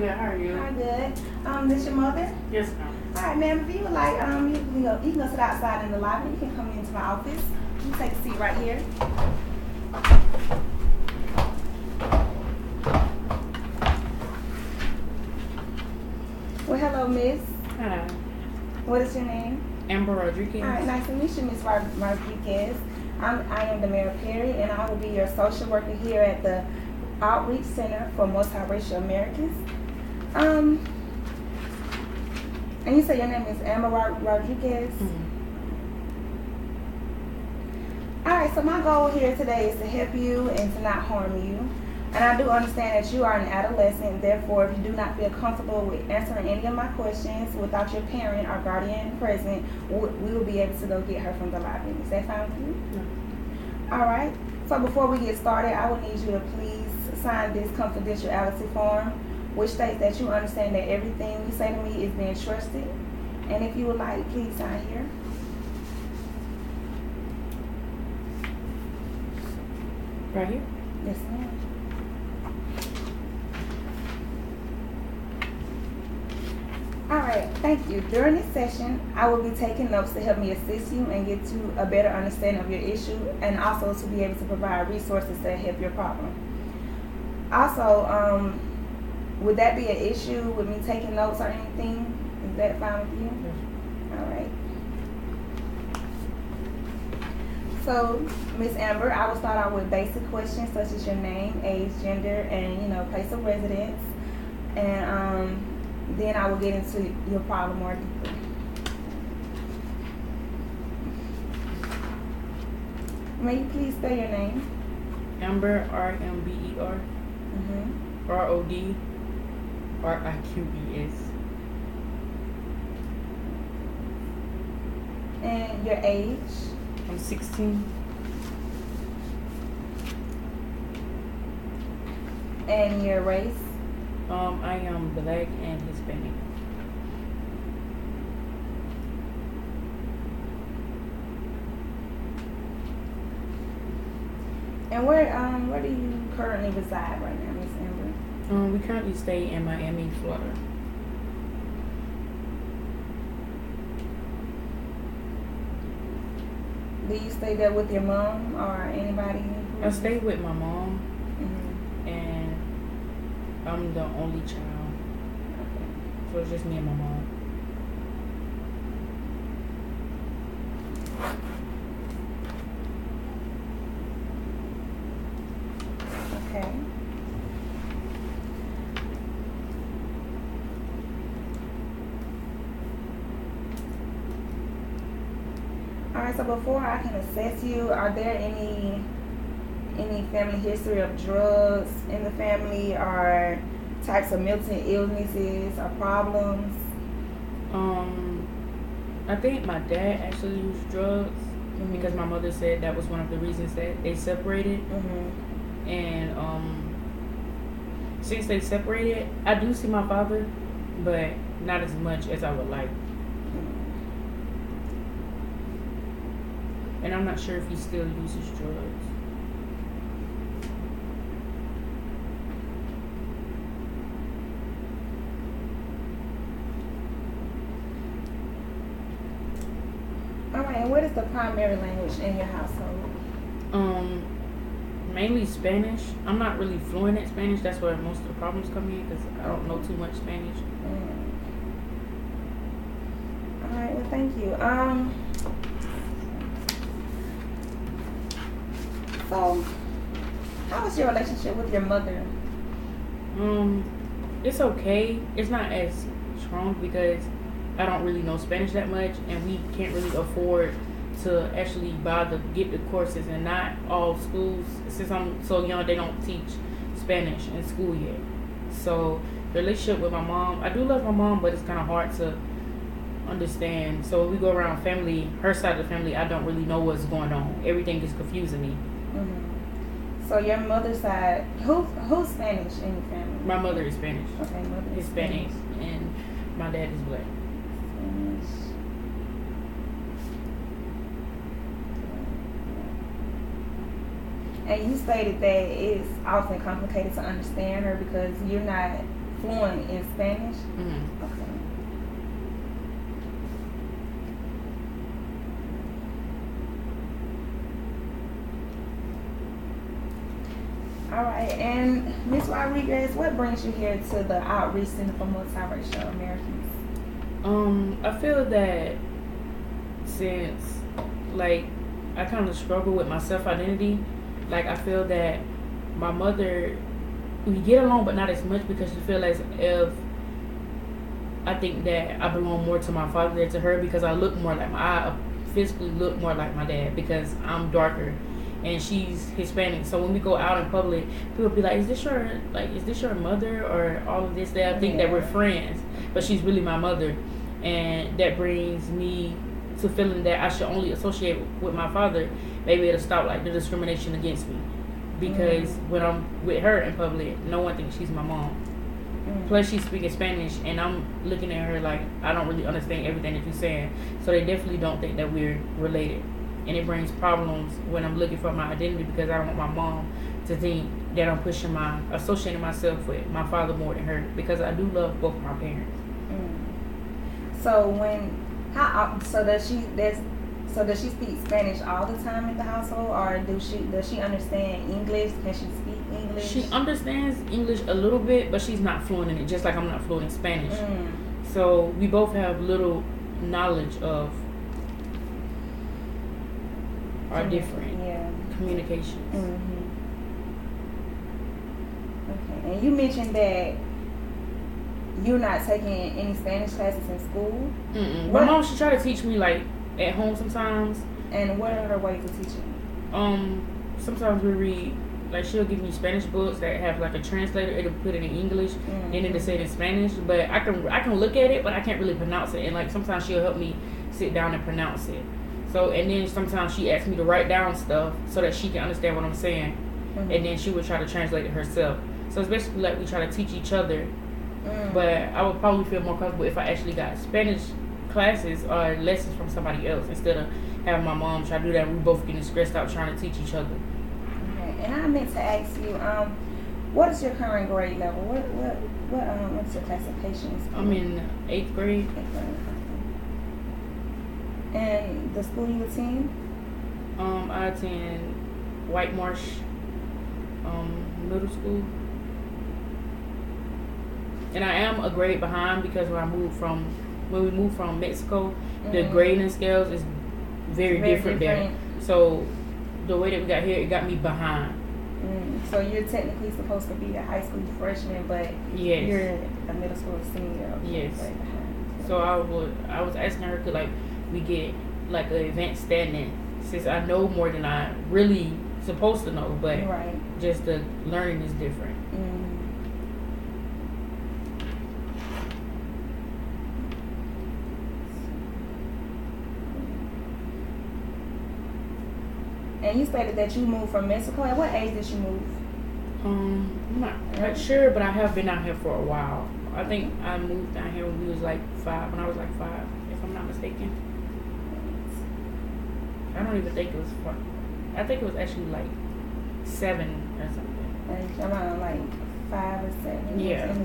good. How are you? Hi, good. This your mother? Yes, ma'am. All right, ma'am. If you would like, you can go sit outside in the lobby. You can come into my office. You can take a seat right here. Well, hello, Miss. Hi. What is your name? Amber Rodriguez. All right, nice to meet you, Miss Rodriguez. I am Demara Perry, and I will be your social worker here at the Outreach Center for Multiracial Americans. And you say your name is Amber Rodriguez? Mm-hmm. Alright, so my goal here today is to help you and to not harm you. And I do understand that you are an adolescent, therefore if you do not feel comfortable with answering any of my questions without your parent or guardian present, we will be able to go get her from the lobby. Is that fine with you? Mm-hmm. Alright, so before we get started, I would need you to please sign this confidentiality form, which states that you understand that everything you say to me is being trusted. And if you would like, please sign here. Right here? Yes, ma'am. Alright, thank you. During this session, I will be taking notes to help me assist you and get to a better understanding of your issue, and also to be able to provide resources to help your problem. Also, would that be an issue with me taking notes or anything? Is that fine with you? Yes. Alright. So, Miss Amber, I will start out with basic questions such as your name, age, gender, and place of residence. And then I will get into your problem more deeply. May you please spell your name? Amber, R-M-B-E-R. Mm-hmm. R-O-D-R-I-Q-E-S. And your age? I'm 16. And your race? I am black and Hispanic. And where do you currently reside right now, Miss Amber? We currently stay in Miami, Florida. Do you stay there with your mom or anybody? I stay with my mom, Mm-hmm. and I'm the only child. Okay. So it's just me and my mom. Okay. Alright, so before I can assess you, are there any family history of drugs in the family or types of mental illnesses or problems? I think my dad actually used drugs because my mother said that was one of the reasons that they separated. Mm-hmm. And since they separated, I do see my father, but not as much as I would like. And I'm not sure if he still uses drugs. Alright, and what is the primary language in your household? Mainly Spanish. I'm not really fluent at Spanish. That's where most of the problems come in because I don't know too much Spanish. Alright, well thank you. So, how is your relationship with your mother? It's okay. It's not as strong because I don't really know Spanish that much, and we can't really afford to actually get the courses, and not all schools, since I'm so young, they don't teach Spanish in school yet. So the relationship with my mom, I do love my mom, but it's kind of hard to understand. So when we go around family, her side of the family, I don't really know what's going on. Everything is confusing me. Mm-hmm. So your mother's side, who's Spanish in your family? My mother is Spanish. Okay, mother is Hispanic, Spanish. and my dad is black. Spanish. And you stated that it's often complicated to understand her because you're not fluent in Spanish? Mm-hmm. Okay. All right, and Ms. Rodriguez, what brings you here to the Outreach Center for Multiracial Americans? I feel that since, like, I kind of struggle with my self-identity, like, I feel that my mother, we get along, but not as much because she feel as if I think that I belong more to my father than to her because I physically look more like my dad because I'm darker and she's Hispanic. So when we go out in public, people be like, is this your mother or all of this? That I think that we're friends, but she's really my mother. And that brings me to feeling that I should only associate with my father. Maybe it'll stop like the discrimination against me. Because when I'm with her in public, no one thinks she's my mom. Plus she's speaking Spanish and I'm looking at her like I don't really understand everything that you're saying. So they definitely don't think that we're related. And it brings problems when I'm looking for my identity because I don't want my mom to think that I'm associating myself with my father more than her because I do love both my parents. So does she speak Spanish all the time in the household, or does she understand English? Can she speak English? She understands English a little bit, but she's not fluent in it, just like I'm not fluent in Spanish. So we both have little knowledge of our different communications. Okay, and you mentioned that you're not taking any Spanish classes in school. My mom, she try to teach me like at home sometimes. And what are her ways of teaching? Sometimes we read, like she'll give me Spanish books that have like a translator. It'll put it in English and then it'll say it in Spanish. But I can look at it, but I can't really pronounce it. And like sometimes she'll help me sit down and pronounce it. So and then sometimes she asks me to write down stuff so that she can understand what I'm saying. And then she would try to translate it herself. So it's basically like we try to teach each other. But I would probably feel more comfortable if I actually got Spanish classes or lessons from somebody else instead of having my mom try to do that. We both getting stressed out trying to teach each other. Okay, and I meant to ask you, what is your current grade level? What's your classification? I'm in 8th grade. And the school you attend? I attend White Marsh Middle School. And I am a grade behind because when we moved from Mexico, the grading scales is very different there. So the way that we got here, it got me behind. So you're technically supposed to be a high school freshman, but you're a middle school senior. Okay, yes. So I was asking her, could like we get like an advanced standing since I know more than I really supposed to know, but just the learning is different. And you stated that you moved from Mexico. At what age did you move? I'm not sure, but I have been out here for a while. I think I moved down here when we was like 5, when I was like 5, if I'm not mistaken. I don't even think it was 4. I think it was actually like 7 or something. Like around like 5 or 7. Yeah. In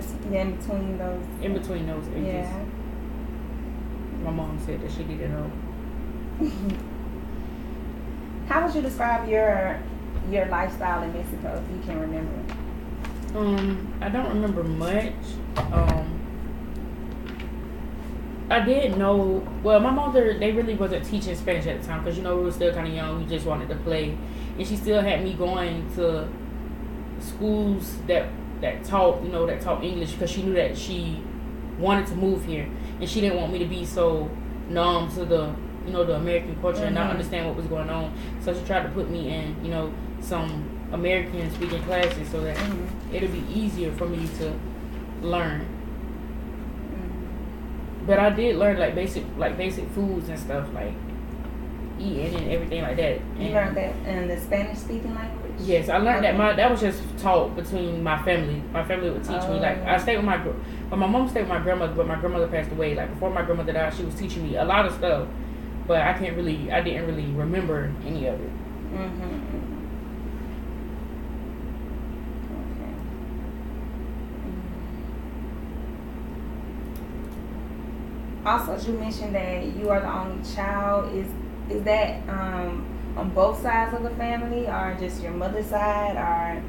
between those. In between those ages. Yeah. My mom said that she didn't know. How would you describe your lifestyle in Mexico, if you can remember? I don't remember much. I did know. Well, my mother, they really wasn't teaching Spanish at the time because we were still kind of young. We just wanted to play, and she still had me going to schools that taught English because she knew that she wanted to move here, and she didn't want me to be so numb to the American culture and not understand what was going on. So she tried to put me in, some American speaking classes so that it'll be easier for me to learn. But I did learn like basic foods and stuff, like eating and everything like that. And you learned that in the Spanish speaking language? Yes, I learned that. That was just taught between my family. My family would teach me. Like I stayed with my mom stayed with my grandmother, but my grandmother passed away. Like before my grandmother died, she was teaching me a lot of stuff. But I didn't really remember any of it. Also, you mentioned that you are the only child. Is that on both sides of the family, or just your mother's side, or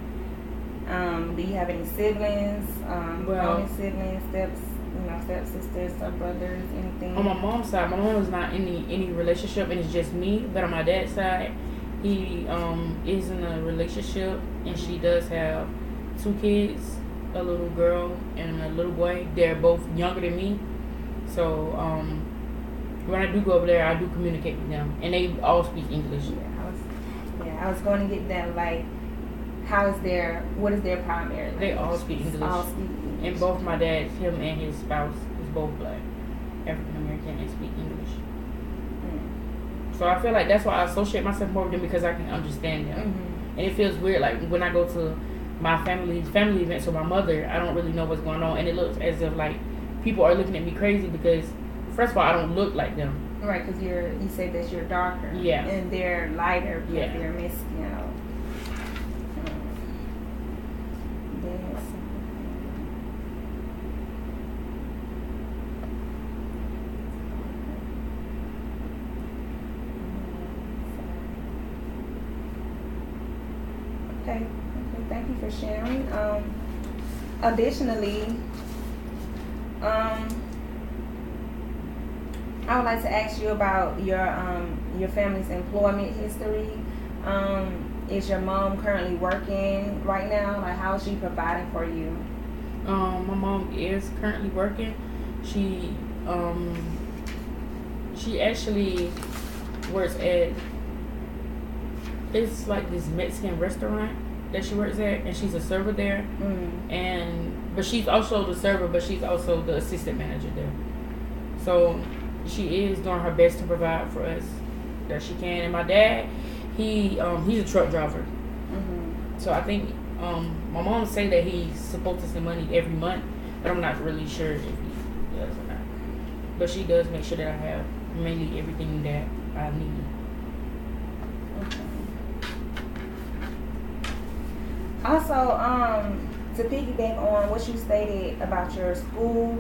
do you have any siblings? Only siblings, stepsisters, or brothers, anything? On my mom's side, my mom is not in any relationship, and it's just me. But on my dad's side, he is in a relationship, and she does have 2 kids, a little girl and a little boy. They're both younger than me, so when I do go over there, I do communicate with them, and they all speak English. I was going to get them, like, what is their primary language? They all speak English. And both my dad, him and his spouse, is both black, African American, and speak English. So I feel like that's why I associate myself more with them, because I can understand them. And it feels weird, like when I go to my family events with my mother, I don't really know what's going on, and it looks as if like people are looking at me crazy because, first of all, I don't look like them. Right, because you said that you're darker. Yeah. And they're lighter because they're Mexican. Okay, thank you for sharing. Additionally, I would like to ask you about your family's employment history. Is your mom currently working right now? Like, how is she providing for you? My mom is currently working. She actually works at, it's like this Mexican restaurant that she works at, and she's a server there. But she's also the server, but she's also the assistant manager there. So she is doing her best to provide for us that she can. And my dad, he's a truck driver. So I think my mom say that he's supposed to send money every month, but I'm not really sure if he does or not. But she does make sure that I have mainly everything that I need. Also, to piggyback on what you stated about your school,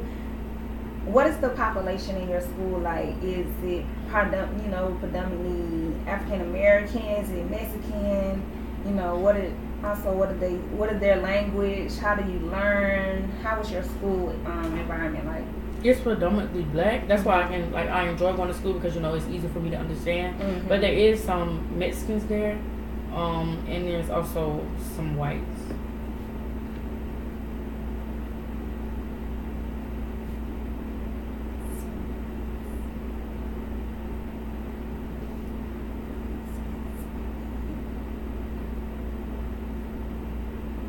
what is the population in your school like? Is it predominantly African Americans? Is it Mexican? What is their language? How do you learn? How is your school environment like? It's predominantly black. That's why I enjoy going to school, because it's easy for me to understand. But there is some Mexicans there, and there's also some whites.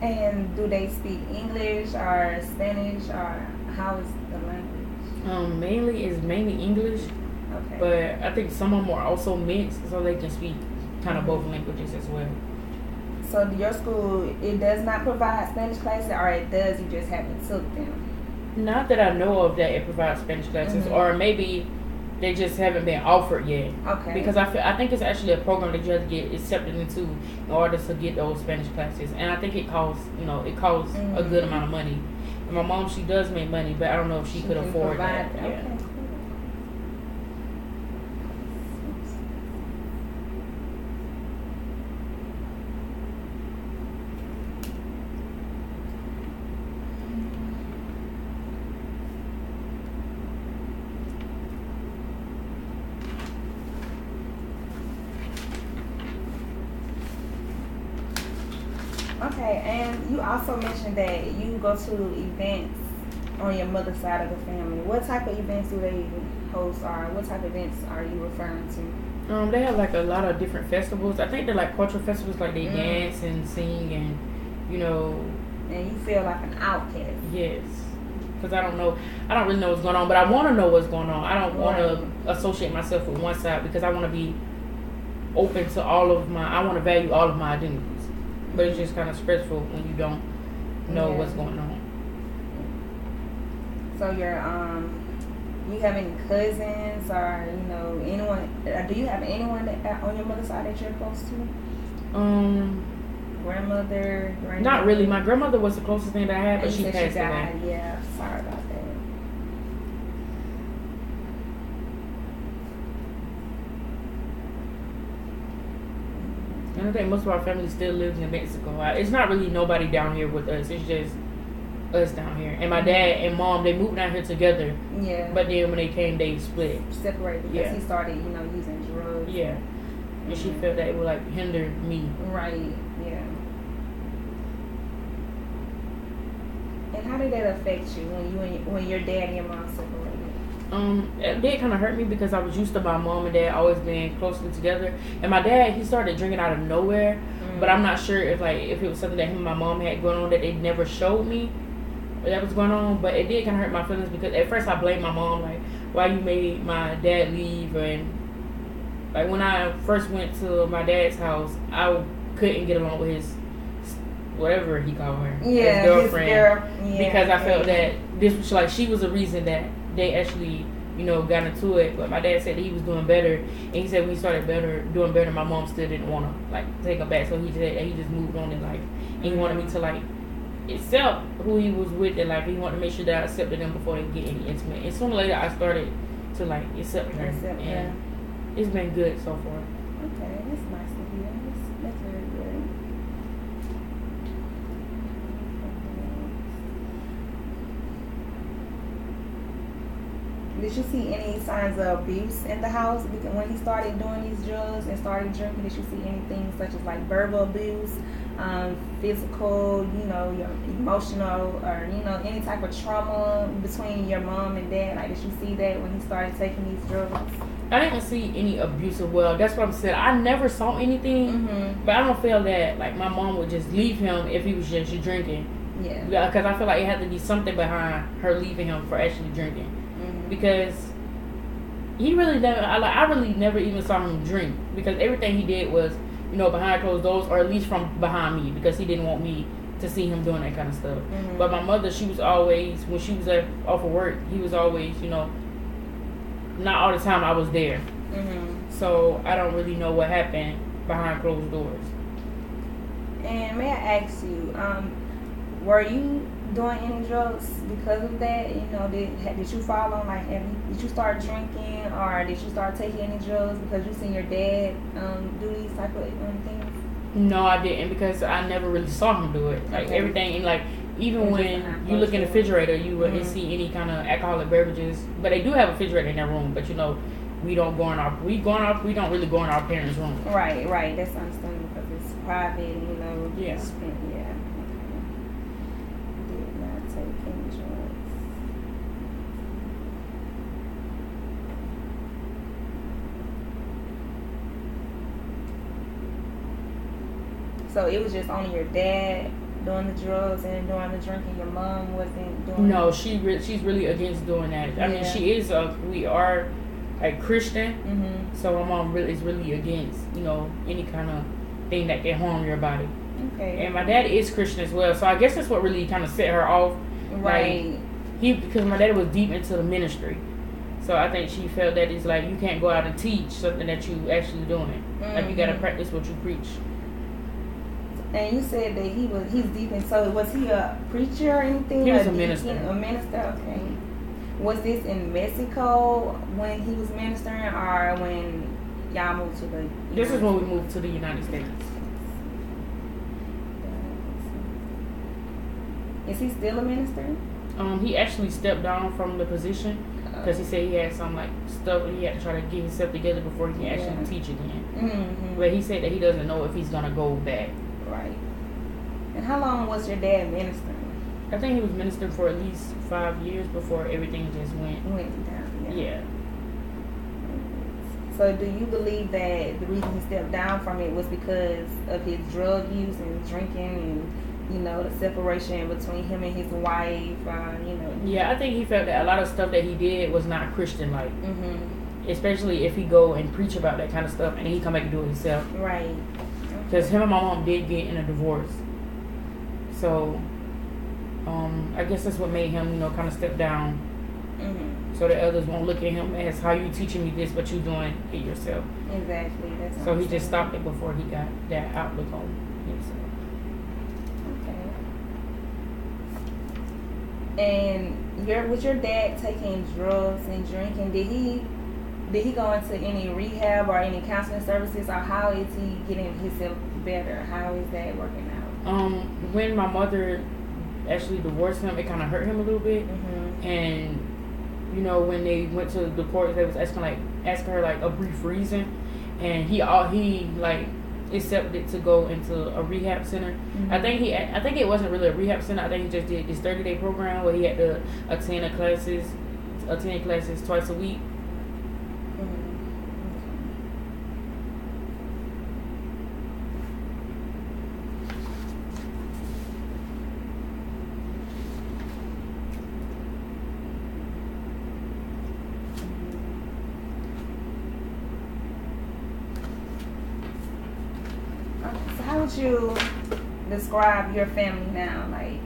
And do they speak English or Spanish, or how is the language? Mainly English. Okay. But I think some of them are also mixed, so they can speak kind of both languages as well. So your school, it does not provide Spanish classes, or it does, you just haven't took them? Not that I know of that it provides Spanish classes, or maybe they just haven't been offered yet. Okay. Because I think it's actually a program that you have to get accepted into in order to get those Spanish classes, and I think it costs a good amount of money. And my mom, she does make money, but I don't know if she could afford that. Okay. Yeah. Okay, and you also mentioned that you go to events on your mother's side of the family. What type of events do they host, or what type of events are you referring to? They have like a lot of different festivals. I think they're like cultural festivals, like they dance and sing and And you feel like an outcast. Yes, because I don't really know what's going on, but I want to know what's going on. I don't want to associate myself with one side, because I want to be open to I want to value all of my identities. But it's just kind of stressful when you don't know what's going on. So you have any cousins, or anyone? Do you have anyone on your mother's side that you're close to? Grandmother? Not really. My grandmother was the closest thing that I had, but she passed away. Yeah, sorry about And I think most of our family still lives in Mexico. It's not really nobody down here with us. It's just us down here. And my dad and mom, they moved down here together. Yeah. But then when they came, they split. Separated because he started, using drugs. Yeah. And she felt that it would like hinder me. Right. Yeah. And how did that affect you when your dad and your mom separated? It did kind of hurt me because I was used to my mom and dad always being closely together, and my dad, he started drinking out of nowhere. But I'm not sure if it was something that him and my mom had going on that they never showed me that was going on. But it did kind of hurt my feelings because at first I blamed my mom, like, why you made my dad leave. And like when I first went to my dad's house, I couldn't get along with his whatever he called her, his girlfriend, because I felt that this was like she was the reason that they actually got into it. But my dad said that he was doing better, and he said when he started doing better, my mom still didn't want to like take him back, so he said that he just moved on in life, and he wanted me to like accept who he was with, and like he wanted to make sure that I accepted them before they get any intimate. And sooner or later I started to like accept her, and it's been good so far. Okay, that's nice to hear. That's very good. Did you see any signs of abuse in the house when he started doing these drugs and started drinking? Did you see anything such as like verbal abuse, physical, your emotional, or any type of trauma between your mom and dad? Like, did you see that when he started taking these drugs? I didn't see any abusive. Well, that's what I'm saying. I never saw anything, but I don't feel that like my mom would just leave him if he was just drinking. Yeah. Because I feel like it had to be something behind her leaving him for actually drinking. Because he really never, I really never even saw him drink, because everything he did was, behind closed doors, or at least from behind me, because he didn't want me to see him doing that kind of stuff. But my mother, she was always, when she was off of work, he was always, not all the time I was there. So I don't really know what happened behind closed doors. And may I ask you, were you doing any drugs because of that? Did you fall on did you start drinking, or did you start taking any drugs because you seen your dad do these type of things? No, I didn't, because I never really saw him do it. Like everything, and like even when you look in the refrigerator, you wouldn't see any kind of alcoholic beverages. But they do have a refrigerator in their room. But we don't go in our we don't really go in our parents' room. Right. That's understandable because it's private. Yeah. So it was just only your dad doing the drugs and doing the drinking. Your mom wasn't doing. No, she's really against doing that. I mean, she is we are a Christian, so my mom is really against any kind of thing that can harm your body. Okay. And my dad is Christian as well, so I guess that's what really kind of set her off. Right. Because my dad was deep into the ministry, so I think she felt that it's like you can't go out and teach something that you actually doing. Like you gotta practice what you preach. And you said that he's deep in. So was he a preacher or anything? He was a minister. A minister. Okay. Was this in Mexico when he was ministering, or when y'all moved to the? This is when we moved to the United States. Is he still a minister? He actually stepped down from the position because he said he had some stuff and he had to try to get himself together before he can actually teach again. But he said that he doesn't know if he's gonna go back. Right. And how long was your dad ministering? I think he was ministering for at least 5 years before everything just went down. Yeah. So do you believe that the reason he stepped down from it was because of his drug use and drinking and the separation between him and his wife? Yeah, I think he felt that a lot of stuff that he did was not Christian-like. Especially if he go and preach about that kind of stuff and then he come back and do it himself. Right. Because him and my mom did get in a divorce. So, I guess that's what made him, kind of step down. So that others won't look at him as, how you teaching me this, but you doing it yourself. Exactly. So he just stopped it before he got that outlook on himself. Okay. And was your dad taking drugs and drinking? Did did he go into any rehab or any counseling services, or how is he getting himself better? How is that working out? When my mother actually divorced him, it kind of hurt him a little bit. And when they went to the court, they was asking her like a brief reason, and he like accepted to go into a rehab center. I think it wasn't really a rehab center. I think he just did this 30-day program where he had to attend classes twice a week. How would you describe your family now? Like,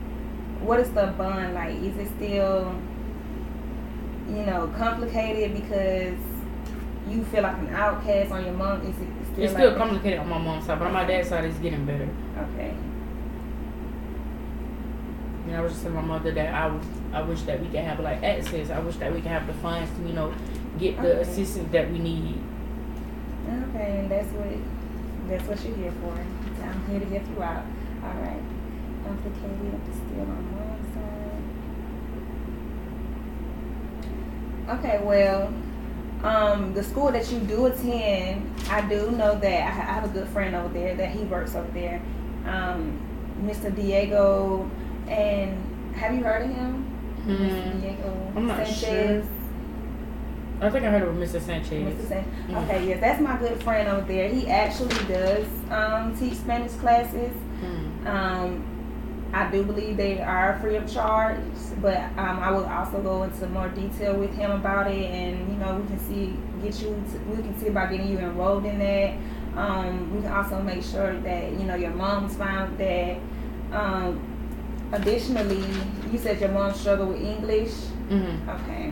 what is the bond like? Is it still, complicated because you feel like an outcast on your mom? Is it still? It's still complicated on my mom's side, but on my dad's side, it's getting better. Okay. I was just telling my mother that I wish that we could have like access. I wish that we could have the funds to get the assistance that we need. Okay, and that's what you're here for. I'm here to help you out. All right. Complicated, still on one side. Okay, well, the school that you do attend, I do know that I have a good friend over there that he works over there, Mr. Diego. And have you heard of him? Mr. Diego. I'm not Sanchez. sure. I think I heard of Mr. Sanchez. Mr. Sanchez. Okay, yes, that's my good friend over there. He actually does teach Spanish classes. I do believe they are free of charge, but I will also go into more detail with him about it, and we can see about getting you enrolled in that. We can also make sure that your mom's fine with that. Additionally, you said your mom struggled with English. Okay.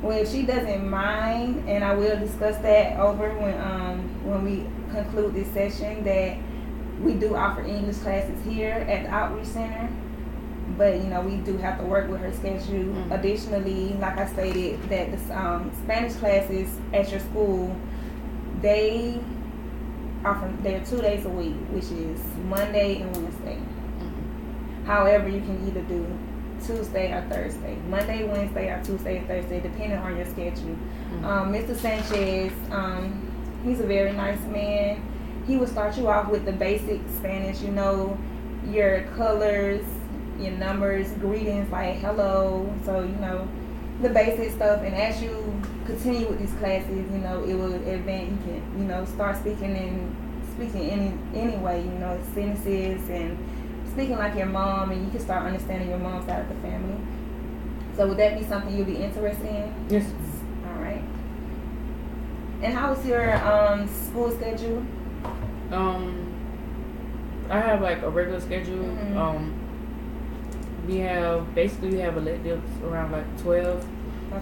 Well, if she doesn't mind, and I will discuss that over when we conclude this session, that we do offer English classes here at the Outreach Center, but we do have to work with her schedule. Additionally, like I stated, that the Spanish classes at your school, they're 2 days a week, which is Monday and Wednesday. However, you can either do Tuesday or Thursday, Monday, Wednesday, or Tuesday or Thursday, depending on your schedule. Mr. Sanchez, he's a very nice man. He will start you off with the basic Spanish, your colors, your numbers, greetings like hello, so the basic stuff. And as you continue with these classes, it will advance. You can start speaking any way, sentences and speaking like your mom, and you can start understanding your mom's side of the family. So would that be something you'd be interested in? Yes. All right. And how is your school schedule? I have like a regular schedule. We have electives around like 12.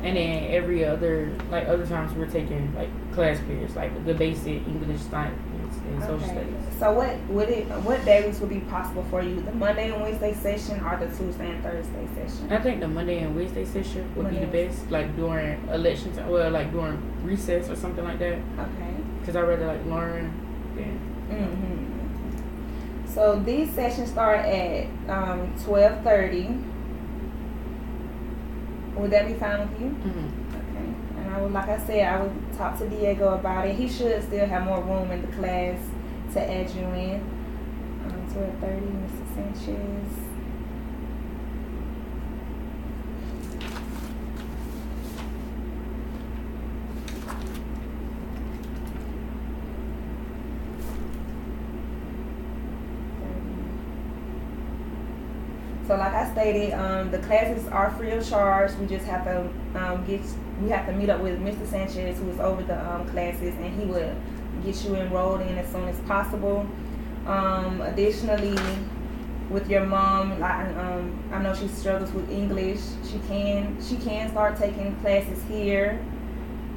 And then every other times we're taking like class periods, like the basic English, science, and social studies. So what days would be possible for you? The Monday and Wednesday session, or the Tuesday and Thursday session? I think the Monday and Wednesday session would be the best, like during election time, like during recess or something like that. Okay. Because I rather like learn then. So these sessions start at 12:30. Would that be fine with you? Okay. And I would talk to Diego about it. He should still have more room in the class to add you in. 12:30, Mr. Sanchez. So like I stated, the classes are free of charge. We just have to meet up with Mr. Sanchez, who is over the classes, and he will get you enrolled in as soon as possible. Additionally, with your mom, I know she struggles with English. She can start taking classes here.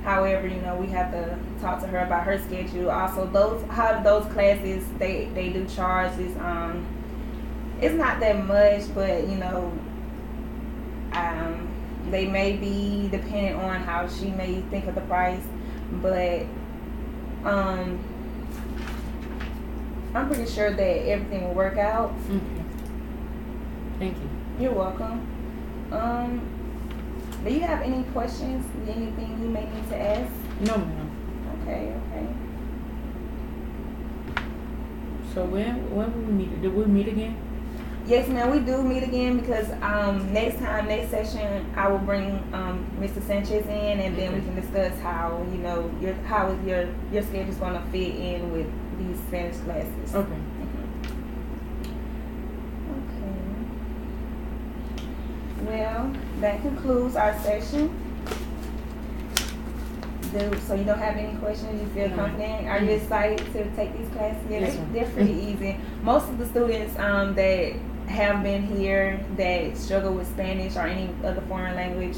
However, we have to talk to her about her schedule. Also, those classes they do charges. It's not that much, but They may be dependent on how she may think of the price, but I'm pretty sure that everything will work out. Okay. Thank you. You're welcome. Do you have any questions? Anything you may need to ask? No, ma'am. Okay. So when will we meet? Did we meet again? Yes, ma'am. We do meet again because next session, I will bring Mr. Sanchez in, and then we can discuss how your schedule's going to fit in with these Spanish classes. Okay. Well, that concludes our session. So you don't have any questions? You feel confident? Are you excited to take these classes? Yeah, Yes, they're pretty easy. Most of the students that have been here that struggle with Spanish or any other foreign language,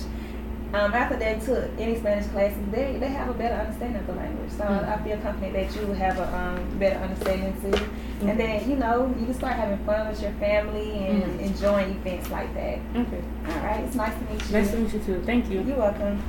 after they took any Spanish classes, they have a better understanding of the language. So I feel confident that you will have a better understanding too. And then, you can start having fun with your family and enjoying events like that. Okay. All right. It's nice to meet you. Nice to meet you too. Thank you. You're welcome.